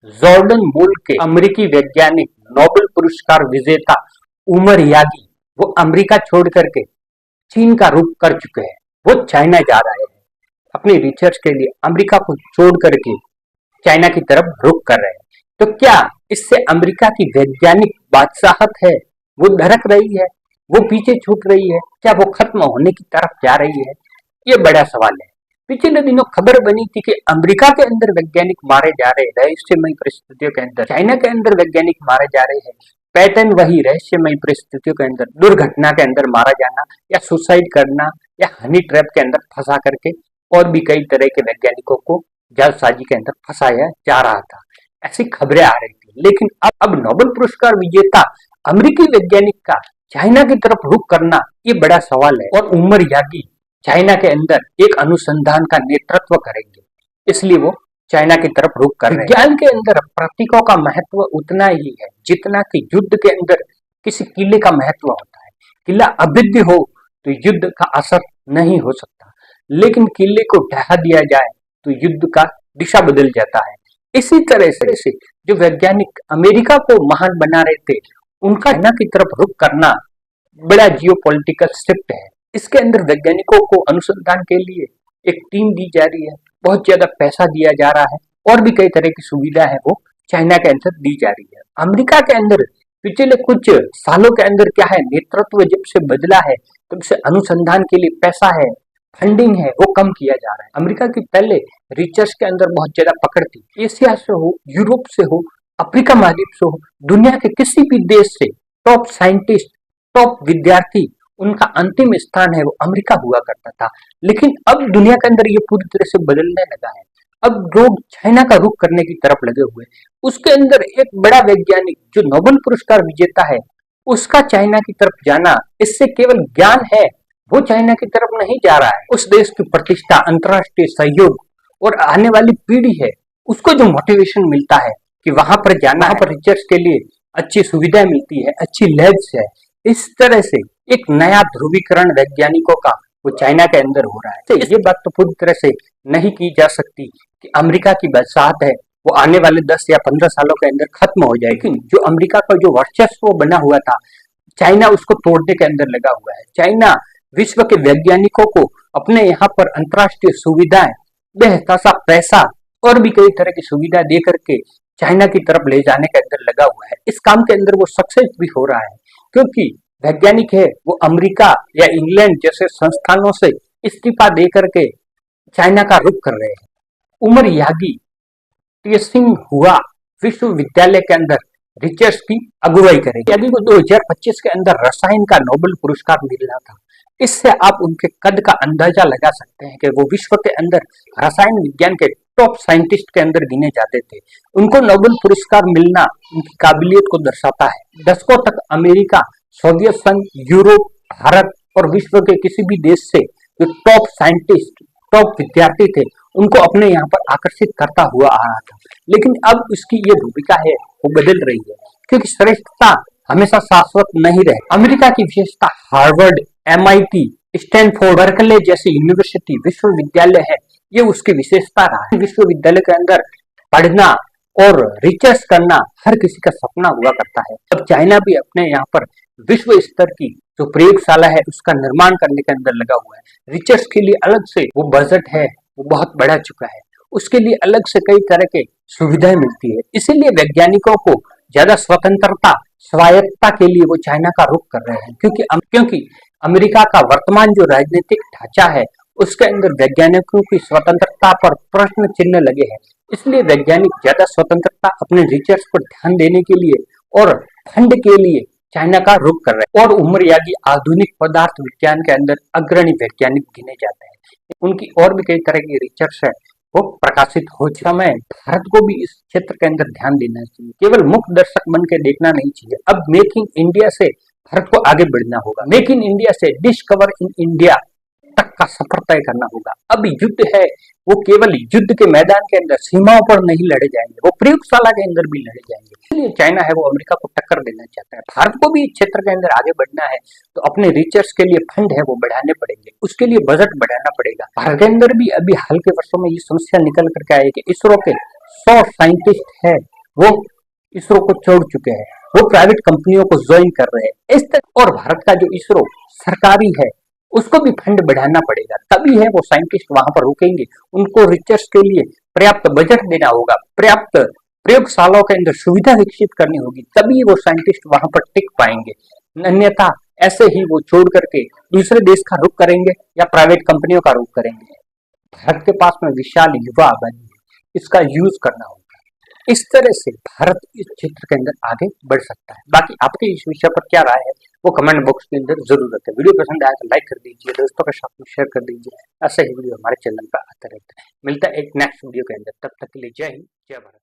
Jordan मूल के अमेरिकी वैज्ञानिक नोबेल पुरस्कार विजेता उमर यागी वो अमेरिका छोड़ करके चीन का रुख कर चुके हैं। वो चाइना जा रहे हैं अपनी रिसर्च के लिए। अमेरिका को छोड़ करके चाइना की तरफ रुख कर रहे हैं। तो क्या इससे अमेरिका की वैज्ञानिक बादशाहत है वो दरक रही है, वो पीछे छूट रही है, क्या वो खत्म होने की तरफ जा रही है? ये बड़ा सवाल है। पिछले दिनों खबर बनी थी कि अमेरिका के अंदर वैज्ञानिक मारे जा रहे हैं रहस्यमयी परिस्थितियों के अंदर, चाइना के अंदर वैज्ञानिक मारे जा रहे हैं। पैटर्न वही रहस्यमयी परिस्थितियों के अंदर, दुर्घटना के अंदर मारा जाना या सुसाइड करना या हनी ट्रैप के अंदर फंसा करके और भी कई तरह के वैज्ञानिकों को जालसाजी के अंदर फंसाया जा रहा था। ऐसी खबरें आ रही थी। लेकिन अब नोबेल पुरस्कार विजेता अमेरिकी वैज्ञानिक का चाइना की तरफ रुख करना ये बड़ा सवाल है। और उमर यागी चाइना के अंदर एक अनुसंधान का नेतृत्व करेंगे, इसलिए वो चाइना की तरफ रुख कर रहे हैं। विज्ञान के अंदर प्रतीकों का महत्व उतना ही है जितना कि युद्ध के अंदर किसी किले का महत्व होता है। किला अभेद्य हो तो युद्ध का असर नहीं हो सकता, लेकिन किले को ढहा दिया जाए तो युद्ध का दिशा बदल जाता है। इसी तरह से जो वैज्ञानिक अमेरिका को महान बना रहे थे, उनका चाइना की तरफ रुख करना बड़ा जियोपॉलिटिकल शिफ्ट है। इसके अंदर वैज्ञानिकों को अनुसंधान के लिए एक टीम दी जा रही है, बहुत ज्यादा पैसा दिया जा रहा है और भी कई तरह की सुविधा है वो चाइना के अंदर दी जा रही है। अमेरिका के अंदर पिछले कुछ सालों के अंदर क्या है, नेतृत्व जब से बदला है तब से अनुसंधान के लिए पैसा है, फंडिंग है, वो कम किया जा रहा है। अमेरिका की पहले रिसर्च के अंदर बहुत ज्यादा पकड़ थी। एशिया से हो, यूरोप से हो, अफ्रीका महाद्वीप से हो, दुनिया के किसी भी देश से टॉप साइंटिस्ट, टॉप विद्यार्थी, उनका अंतिम स्थान है वो अमेरिका हुआ करता था। लेकिन अब दुनिया के अंदर ये पूरी तरह से बदलने लगा है। अब लोग चाइना का रुख करने की तरफ लगे हुए। उसके अंदर एक बड़ा वैज्ञानिक जो नोबेल पुरस्कार विजेता है, उसका चाइना की तरफ जाना इससे केवल ज्ञान है, वो चाइना की तरफ नहीं जा रहा है। उस देश की प्रतिष्ठा, अंतर्राष्ट्रीय सहयोग और आने वाली पीढ़ी है, उसको जो मोटिवेशन मिलता है कि वहां पर जाना, वहां पर रिसर्च के लिए अच्छी सुविधा मिलती है, अच्छी लैब्स है। इस तरह से एक नया ध्रुवीकरण वैज्ञानिकों का वो चाइना के अंदर हो रहा है। तो ये बात तो पूरी तरह से नहीं की जा सकती कि अमेरिका की बादशाहत है वो आने वाले 10 या 15 सालों के अंदर खत्म हो जाए। लेकिन जो अमेरिका का जो वर्चस्व बना हुआ था, चाइना उसको तोड़ने के अंदर लगा हुआ है। चाइना विश्व के वैज्ञानिकों को अपने यहाँ पर अंतर्राष्ट्रीय सुविधाएं, बेहताशा पैसा और भी कई तरह की सुविधा दे करके चाइना की तरफ ले जाने के अंदर लगा हुआ है। इस काम के अंदर वो सक्सेस भी हो रहा है, क्योंकि वैज्ञानिक है वो अमेरिका या इंग्लैंड जैसे संस्थानों से इस्तीफा दे करके चाइना का रुख कर रहे हैं। उमर यागी टिएसिंग हुआ विश्वविद्यालय के अंदर रिसर्च की अगुवाई करेंगे। यागी को 2025 के अंदर रसायन का नोबेल पुरस्कार मिला था। इससे आप उनके कद का अंदाजा लगा सकते हैं कि वो विश्व के अंदर रसायन विज्ञान के टॉप साइंटिस्ट के अंदर गिने जाते थे। उनको नोबेल पुरस्कार मिलना उनकी काबिलियत को दर्शाता है। दशकों तक अमेरिका, सोवियत संघ, यूरोप, भारत और विश्व के किसी भी देश से जो टॉप साइंटिस्ट, टॉप विद्यार्थी थे, उनको अपने यहाँ पर आकर्षित करता हुआ आ रहा था। लेकिन अब उसकी ये भूमिका है वो बदल रही है, क्योंकि श्रेष्ठता हमेशा शाश्वत नहीं रहे। अमेरिका की विशेषता हार्वर्ड, MIT, स्टैनफोर्ड, बर्कले जैसी यूनिवर्सिटी, विश्वविद्यालय है, ये उसकी विशेषता रहा है। विश्वविद्यालय के अंदर पढ़ना और रिसर्च करना हर किसी का सपना हुआ करता है। अब चाइना भी अपने यहाँ पर विश्व स्तर की जो प्रयोगशाला है उसका निर्माण करने के अंदर लगा हुआ है। रिसर्च के लिए अलग से वो बजट है वो बहुत बढ़ा चुका है, उसके लिए अलग से कई तरह के सुविधाएं मिलती है। इसीलिए वैज्ञानिकों को ज्यादा स्वतंत्रता, स्वायत्तता के लिए वो चाइना का रुख कर रहे हैं, क्योंकि अमेरिका का वर्तमान जो राजनीतिक ढांचा है उसके अंदर वैज्ञानिकों की स्वतंत्रता पर प्रश्न चिन्ह लगे हैं। इसलिए वैज्ञानिक ज्यादा स्वतंत्रता अपने रिसर्च पर ध्यान देने के लिए और फंड के लिए चाइना का रुख कर रहे हैं। और उमर यागी आधुनिक पदार्थ विज्ञान के अंदर अग्रणी वैज्ञानिक गिने जाते हैं। उनकी और भी कई तरह की रिसर्च है वो प्रकाशित हो समय भारत को भी इस क्षेत्र के अंदर ध्यान देना चाहिए। केवल मुख्य दर्शक बन के देखना नहीं चाहिए। अब मेक इन इंडिया से भारत को आगे बढ़ना होगा। मेक इन इंडिया से डिस्कवर इन इंडिया तक का सफर तय करना होगा। अब युद्ध है वो केवल युद्ध के मैदान के अंदर सीमाओं पर नहीं लड़े जाएंगे, वो प्रयोगशाला के अंदर भी लड़े जाएंगे। इसलिए चाइना है वो अमेरिका को टक्कर देना चाहता है। भारत को भी इस क्षेत्र के अंदर आगे बढ़ना है तो अपने रिसर्च के लिए फंड है वो बढ़ाने पड़ेंगे, उसके लिए बजट बढ़ाना पड़ेगा। भारत के अंदर भी अभी हाल के वर्षों में ये समस्या निकल करके आई कि इसरो के 100 साइंटिस्ट है वो इसरो को छोड़ चुके हैं, वो प्राइवेट कंपनियों को ज्वाइन कर रहे हैं। इस तरह और भारत का जो इसरो सरकारी है उसको भी फंड बढ़ाना पड़ेगा, तभी है वो साइंटिस्ट वहां पर रुकेंगे। उनको रिसर्च के लिए पर्याप्त बजट देना होगा, पर्याप्त प्रयोगशालाओं के अंदर सुविधा विकसित करनी होगी, तभी वो साइंटिस्ट वहां पर टिक पाएंगे। अन्यथा ऐसे ही वो छोड़ करके दूसरे देश का रुख करेंगे या प्राइवेट कंपनियों का रुख करेंगे। भारत के पास में विशाल युवा आबादी है, इसका यूज करना होगा। इस तरह से भारत इस क्षेत्र के अंदर आगे बढ़ सकता है। बाकी आपके इस विषय पर क्या राय है वो कमेंट बॉक्स के अंदर जरूर रखें। वीडियो पसंद आया तो लाइक कर दीजिए, दोस्तों के साथ में शेयर कर दीजिए। ऐसे ही वीडियो हमारे चैनल पर आते रहते हैं। मिलता है एक नेक्स्ट वीडियो के अंदर, तब तक के लिए जय हिंद, जय भारत।